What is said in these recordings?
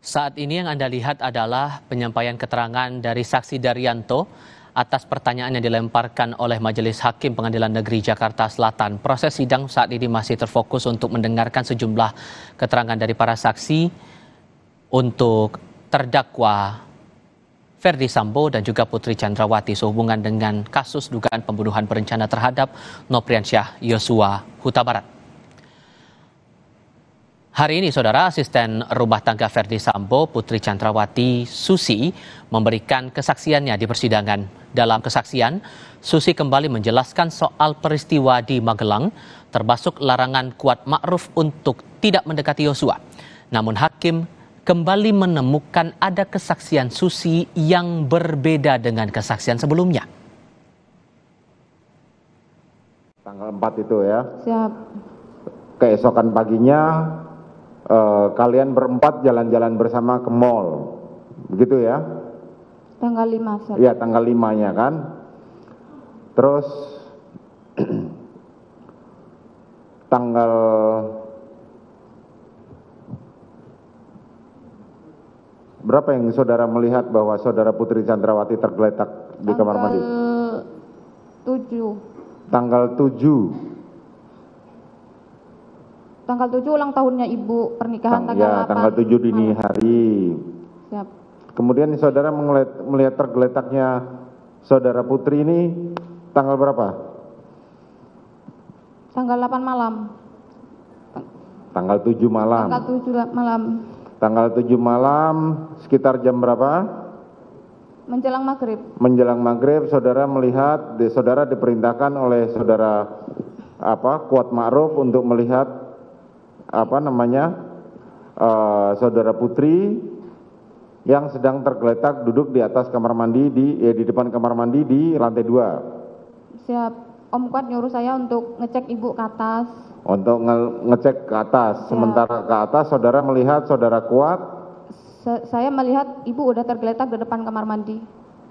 Saat ini yang Anda lihat adalah penyampaian keterangan dari saksi Daryanto atas pertanyaan yang dilemparkan oleh Majelis Hakim Pengadilan Negeri Jakarta Selatan. Proses sidang saat ini masih terfokus untuk mendengarkan sejumlah keterangan dari para saksi untuk terdakwa Ferdy Sambo dan juga Putri Chandrawati sehubungan dengan kasus dugaan pembunuhan berencana terhadap Nopriansyah Yosua Huta Barat. Hari ini, Saudara, asisten rumah tangga Ferdy Sambo, Putri Chandrawati Susi, memberikan kesaksiannya di persidangan. Dalam kesaksian, Susi kembali menjelaskan soal peristiwa di Magelang, termasuk larangan Kuat Ma'ruf untuk tidak mendekati Yosua. Namun hakim kembali menemukan ada kesaksian Susi yang berbeda dengan kesaksian sebelumnya. Tanggal 4 itu ya. Siap. Keesokan paginya kalian berempat jalan-jalan bersama ke mall. Begitu ya? Tanggal 5, siap. Iya, tanggal 5-nya kan. Terus tanggal berapa yang saudara melihat bahwa saudara Putri Chandrawati tergeletak di kamar mandi? Tanggal 7. Tanggal 7. Tanggal 7 ulang tahunnya ibu, pernikahan tanggal 8. Tanggal 7 dini hari. Siap. Kemudian saudara melihat tergeletaknya saudara Putri ini tanggal berapa? Tanggal 8 malam. Tanggal 7 malam. Tanggal 7 malam. Tanggal 7 malam sekitar jam berapa? Menjelang maghrib. Menjelang maghrib saudara melihat, saudara diperintahkan oleh saudara Kuat Ma'ruf untuk melihat saudara Putri yang sedang tergeletak duduk di atas kamar mandi di depan kamar mandi di lantai 2. Siap. Om Kuat nyuruh saya untuk ngecek ibu ke atas. Untuk ngecek ke atas. Sementara ke atas saudara melihat saudara Kuat. Saya melihat ibu udah tergeletak di depan kamar mandi.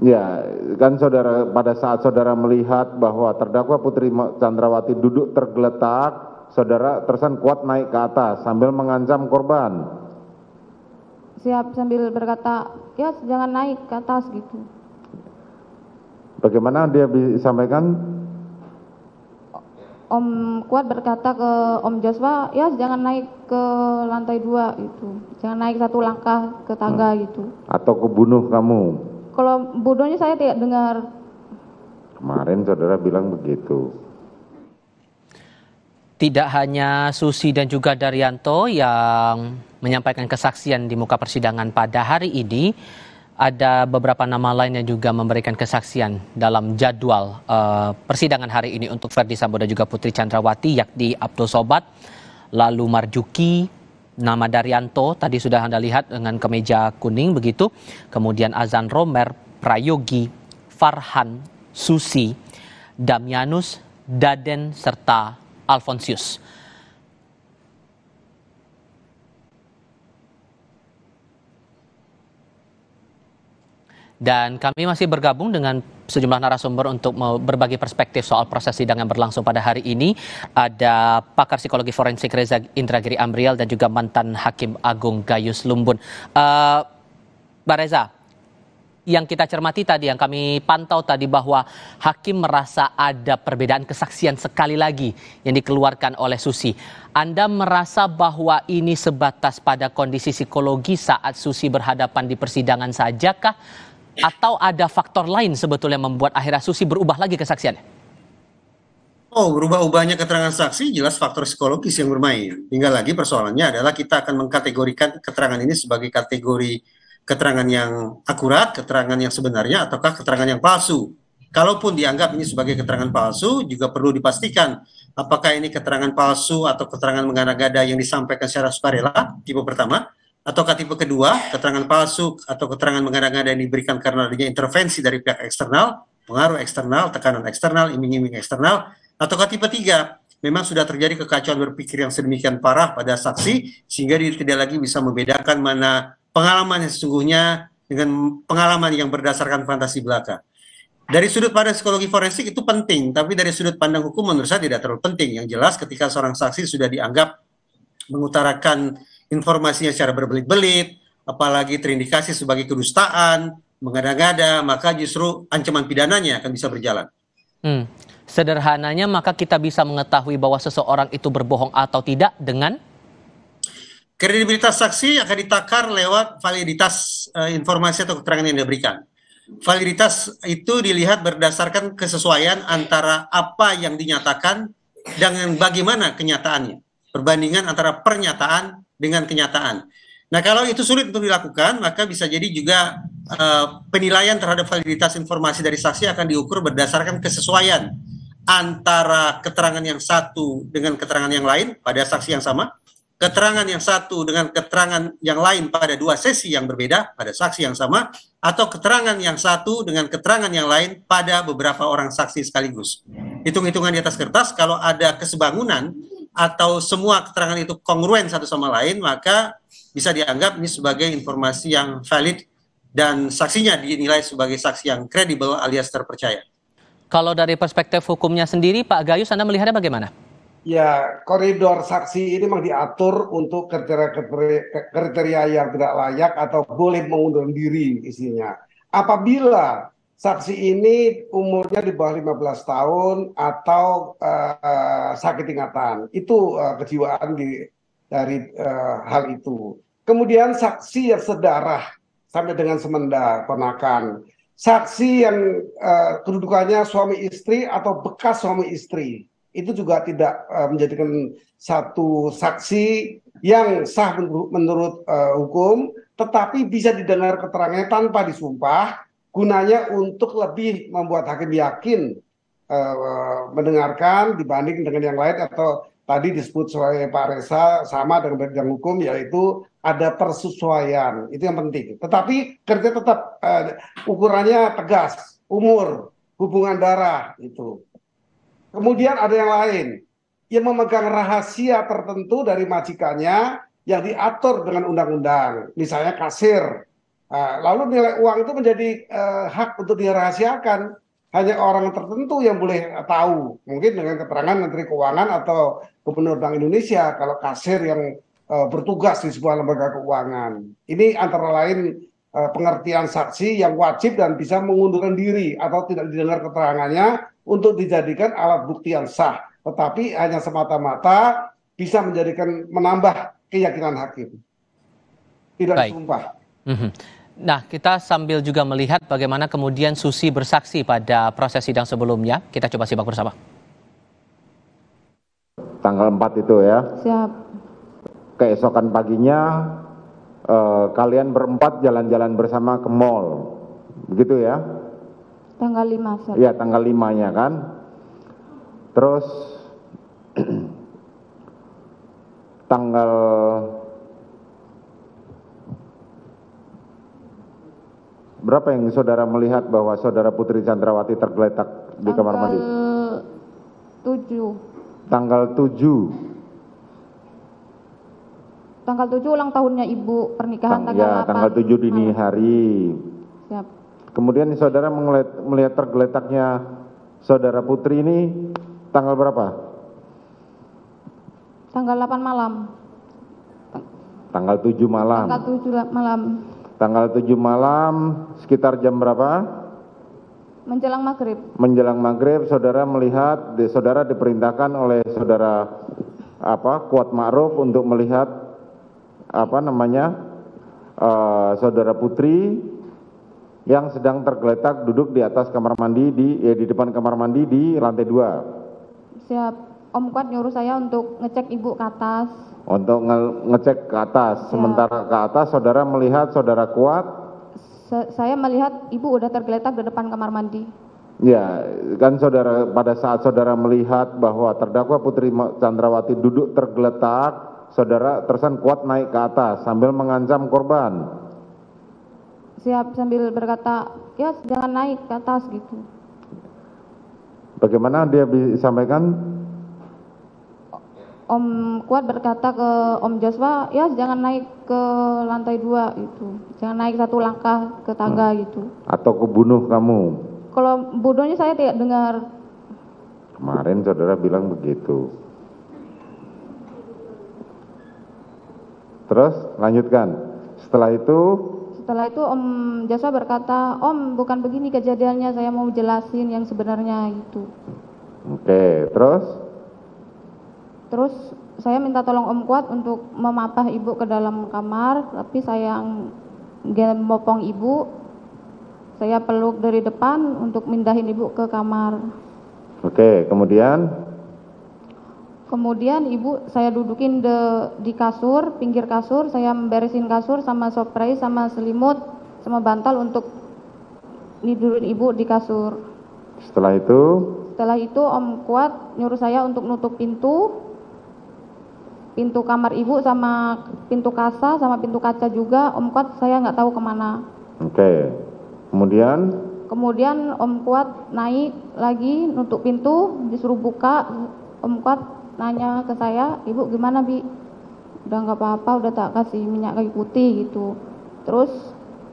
Ya, kan saudara, pada saat saudara melihat bahwa terdakwa Putri Chandrawati duduk tergeletak, saudara terkesan Kuat naik ke atas sambil mengancam korban. Siap, sambil berkata, ya jangan naik ke atas gitu. Bagaimana dia disampaikan? Om Kuat berkata ke Om Joshua, ya jangan naik ke lantai 2 gitu. Jangan naik satu langkah ke tangga gitu. Atau kebunuh kamu? Kalau bodohnya saya tidak dengar. Kemarin saudara bilang begitu. Tidak hanya Susi dan juga Daryanto yang menyampaikan kesaksian di muka persidangan pada hari ini, ada beberapa nama lain yang juga memberikan kesaksian dalam jadwal persidangan hari ini untuk Ferdy Sambo dan juga Putri Chandrawati, yakni Abdul Sobat, lalu Marjuki, nama Daryanto tadi sudah Anda lihat dengan kemeja kuning begitu, kemudian Azan Romer, Prayogi, Farhan, Susi, Damianus, Daden, serta Alfonsius. Dan kami masih bergabung dengan sejumlah narasumber untuk berbagi perspektif soal proses sidang yang berlangsung pada hari ini. Ada pakar psikologi forensik Reza Indragiri Amriel dan juga mantan Hakim Agung Gayus Lumbun. Mbak Reza, yang kita cermati tadi, yang kami pantau tadi bahwa hakim merasa ada perbedaan kesaksian sekali lagi yang dikeluarkan oleh Susi. Anda merasa bahwa ini sebatas pada kondisi psikologi saat Susi berhadapan di persidangan sajakah? Atau ada faktor lain sebetulnya membuat akhirnya Susi berubah lagi kesaksiannya? Oh, berubah-ubahnya keterangan saksi jelas faktor psikologis yang bermain. Tinggal lagi persoalannya adalah kita akan mengkategorikan keterangan ini sebagai kategori keterangan yang akurat, keterangan yang sebenarnya, ataukah keterangan yang palsu. Kalaupun dianggap ini sebagai keterangan palsu, juga perlu dipastikan apakah ini keterangan palsu atau keterangan mengada-ngada yang disampaikan secara sukarela, tipe pertama, ataukah tipe kedua, keterangan palsu atau keterangan mengada-ngada yang diberikan karena adanya intervensi dari pihak eksternal, pengaruh eksternal, tekanan eksternal, iming-iming eksternal, ataukah tipe 3, memang sudah terjadi kekacauan berpikir yang sedemikian parah pada saksi, sehingga dia tidak lagi bisa membedakan mana pengalaman yang sesungguhnya dengan pengalaman yang berdasarkan fantasi belaka. Dari sudut pandang psikologi forensik itu penting, tapi dari sudut pandang hukum menurut saya tidak terlalu penting. Yang jelas ketika seorang saksi sudah dianggap mengutarakan informasinya secara berbelit-belit, apalagi terindikasi sebagai kedustaan, mengada-ngada, maka justru ancaman pidananya akan bisa berjalan. Sederhananya maka kita bisa mengetahui bahwa seseorang itu berbohong atau tidak dengan kredibilitas saksi akan ditakar lewat validitas informasi atau keterangan yang diberikan. Validitas itu dilihat berdasarkan kesesuaian antara apa yang dinyatakan dengan bagaimana kenyataannya. Perbandingan antara pernyataan dengan kenyataan. Nah, kalau itu sulit untuk dilakukan, maka bisa jadi juga penilaian terhadap validitas informasi dari saksi akan diukur berdasarkan kesesuaian antara keterangan yang satu dengan keterangan yang lain pada saksi yang sama, keterangan yang satu dengan keterangan yang lain pada dua sesi yang berbeda pada saksi yang sama, atau keterangan yang satu dengan keterangan yang lain pada beberapa orang saksi sekaligus. Hitung-hitungan di atas kertas, kalau ada kesebangunan atau semua keterangan itu kongruen satu sama lain, maka bisa dianggap ini sebagai informasi yang valid dan saksinya dinilai sebagai saksi yang kredibel alias terpercaya. Kalau dari perspektif hukumnya sendiri, Pak Gayus, Anda melihatnya bagaimana? Ya, koridor saksi ini memang diatur untuk kriteria yang tidak layak atau boleh mengundurkan diri isinya. Apabila saksi ini umurnya di bawah 15 tahun atau sakit ingatan, itu kejiwaan dari hal itu. Kemudian saksi yang sedarah sampai dengan semenda ponakan, saksi yang kedudukannya suami istri atau bekas suami istri, itu juga tidak menjadikan satu saksi yang sah menurut hukum, tetapi bisa didengar keterangannya tanpa disumpah, gunanya untuk lebih membuat hakim yakin mendengarkan dibanding dengan yang lain, atau tadi disebut oleh Pak Reza sama dengan bidang hukum, yaitu ada persesuaian, itu yang penting. Tetapi kerja tetap ukurannya tegas, umur, hubungan darah itu. Kemudian ada yang lain yang memegang rahasia tertentu dari majikannya yang diatur dengan undang-undang, misalnya kasir. Lalu nilai uang itu menjadi hak untuk dirahasiakan. Hanya orang tertentu yang boleh tahu, mungkin dengan keterangan Menteri Keuangan atau Gubernur Bank Indonesia kalau kasir yang bertugas di sebuah lembaga keuangan. Ini antara lain pengertian saksi yang wajib dan bisa mengundurkan diri atau tidak didengar keterangannya untuk dijadikan alat bukti yang sah, tetapi hanya semata-mata bisa menambah keyakinan hakim, tidak disumpah. Nah, kita sambil juga melihat bagaimana kemudian Susi bersaksi pada proses sidang sebelumnya. Kita coba simak bersama. Tanggal 4 itu ya. Siap. Keesokan paginya kalian berempat jalan-jalan bersama ke mall, begitu ya? Tanggal 5, siap. Iya, tanggal 5-nya kan. Terus tanggal berapa yang saudara melihat bahwa saudara Putri Chandrawati tergeletak di kamar mandi? Tanggal 7. Tanggal 7. Tanggal 7 ulang tahunnya Ibu, pernikahan tanggal 8. Tanggal 7 dini hari. Siap. Kemudian saudara melihat tergeletaknya saudara Putri ini tanggal berapa? Tanggal 8 malam. Tanggal 7 malam. Tanggal 7 malam. Tanggal 7 malam sekitar jam berapa? Menjelang maghrib. Menjelang maghrib saudara melihat, saudara diperintahkan oleh saudara Kuat Ma'ruf untuk melihat saudara Putri yang sedang tergeletak duduk di atas kamar mandi di depan kamar mandi di lantai 2. Siap. Om Kuat nyuruh saya untuk ngecek Ibu ke atas. Untuk ngecek ke atas. Sementara ke atas saudara melihat saudara Kuat. Saya melihat Ibu udah tergeletak di depan kamar mandi. Ya, kan saudara pada saat saudara melihat bahwa terdakwa Putri Chandrawati duduk tergeletak, saudara terkesan Kuat naik ke atas sambil mengancam korban. Siap, sambil berkata, ya jangan naik ke atas gitu. Bagaimana dia disampaikan? Om Kuat berkata ke Om Joshua, ya jangan naik ke lantai 2 gitu. Jangan naik satu langkah ke tangga gitu. Atau kebunuh kamu? Kalau bodohnya saya tidak dengar. Kemarin saudara bilang begitu. Terus lanjutkan. Setelah itu, Om Joshua berkata, Om bukan begini kejadiannya, saya mau jelasin yang sebenarnya gitu. oke, terus? Terus saya minta tolong Om Kuat untuk memapah ibu ke dalam kamar, tapi saya mopong ibu, saya peluk dari depan untuk mindahin ibu ke kamar. Oke, kemudian? Kemudian ibu saya dudukin di kasur, pinggir kasur, saya beresin kasur sama spray, sama selimut, sama bantal untuk tidurin ibu di kasur. Setelah itu, Om Kuat nyuruh saya untuk nutup pintu kamar ibu sama pintu kasa sama pintu kaca juga. Om Kuat saya nggak tahu kemana. oke. Kemudian Om Kuat naik lagi nutup pintu, disuruh buka. Om Kuat nanya ke saya, ibu gimana Bi? Udah nggak apa-apa, udah tak kasih minyak kayu putih gitu. Terus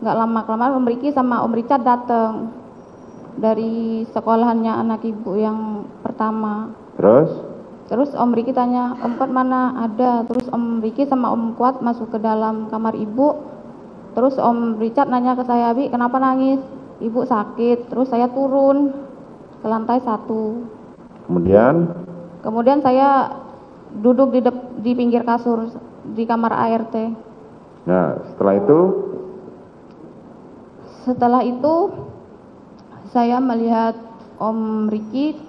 nggak lama-kelamaan Om Riki sama Om Richard datang dari sekolahannya anak ibu yang pertama. Terus Om Riki tanya, Om Kuat mana? Ada. Terus Om Riki sama Om Kuat masuk ke dalam kamar ibu. Terus Om Richard nanya ke saya, Bi kenapa nangis? Ibu sakit. Terus saya turun ke lantai 1. Kemudian saya duduk di pinggir kasur di kamar ART. Nah, Setelah itu saya melihat Om Riki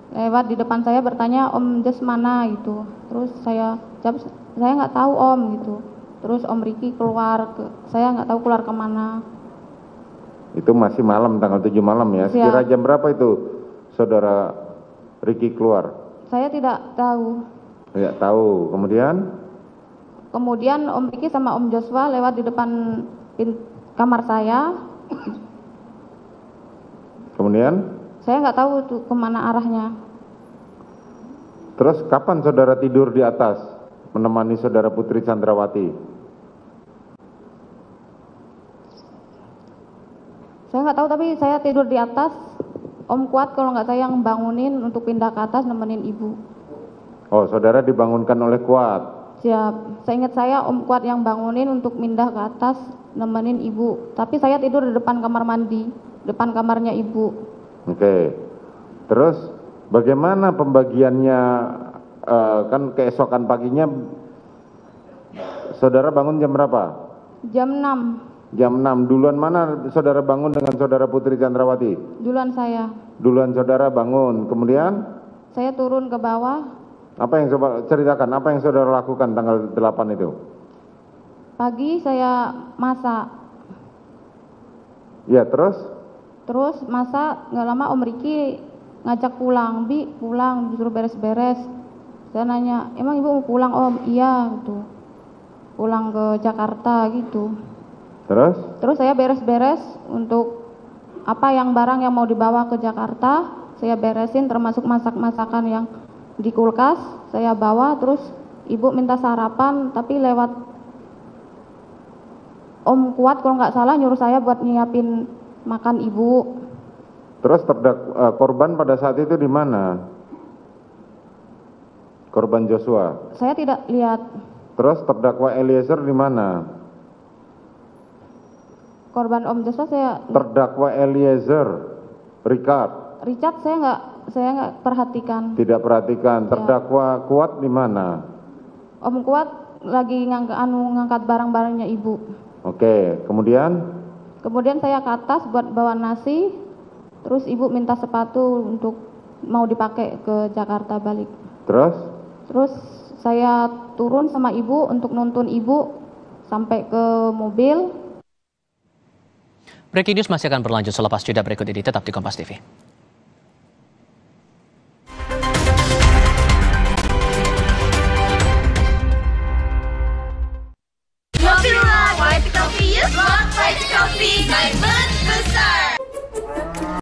lewat di depan saya bertanya, Om Jos mana gitu. Terus saya jawab, saya nggak tahu Om gitu. Terus Om Riki keluar, saya nggak tahu keluar kemana. itu masih malam, tanggal 7 malam ya. Sekira jam berapa itu saudara Riki keluar? Saya tidak tahu. Tidak tahu. Kemudian Om Riki sama Om Joshua lewat di depan kamar saya. Saya nggak tahu tuh kemana arahnya. Terus kapan saudara tidur di atas menemani saudara Putri Chandrawati? Saya nggak tahu, tapi saya tidur di atas. Om Kuat kalau nggak saya yang bangunin untuk pindah ke atas nemenin ibu. Oh, saudara dibangunkan oleh Kuat. Siap. Seingat saya Om Kuat yang bangunin untuk pindah ke atas nemenin ibu. Tapi saya tidur di depan kamar mandi, depan kamarnya ibu. Oke. Terus bagaimana pembagiannya, kan keesokan paginya saudara bangun jam berapa? Jam 6. Jam 6. Duluan mana saudara bangun dengan saudara Putri Chandrawati? Duluan saya. Duluan saudara bangun. Kemudian? Saya turun ke bawah. Apa yang coba ceritakan, apa yang saudara lakukan tanggal 8 itu? Pagi saya masak. Ya, terus? Terus masak, nggak lama Om Riki ngajak pulang. Bi, pulang, disuruh beres-beres. Saya nanya, emang ibu mau pulang Om? Iya, gitu. Pulang ke Jakarta gitu. Terus saya beres-beres untuk apa yang barang yang mau dibawa ke Jakarta, saya beresin termasuk masak-masakan yang di kulkas, saya bawa. Terus ibu minta sarapan, tapi lewat Om Kuat kalau nggak salah nyuruh saya buat nyiapin makan ibu. Terus korban pada saat itu di mana? Korban Joshua? Saya tidak lihat. Terus terdakwa Eliezer di mana? Korban Om Joshua saya. Terdakwa Eliezer, Richard saya nggak perhatikan. Tidak perhatikan. Terdakwa Kuat di mana? Om Kuat lagi ngangkat barang-barangnya ibu. Oke, Kemudian saya ke atas buat bawa nasi. Terus ibu minta sepatu untuk mau dipakai ke Jakarta balik. Terus saya turun sama ibu untuk nuntun ibu sampai ke mobil. Breaking News masih akan berlanjut selepas jeda berikut ini. Tetap di Kompas TV.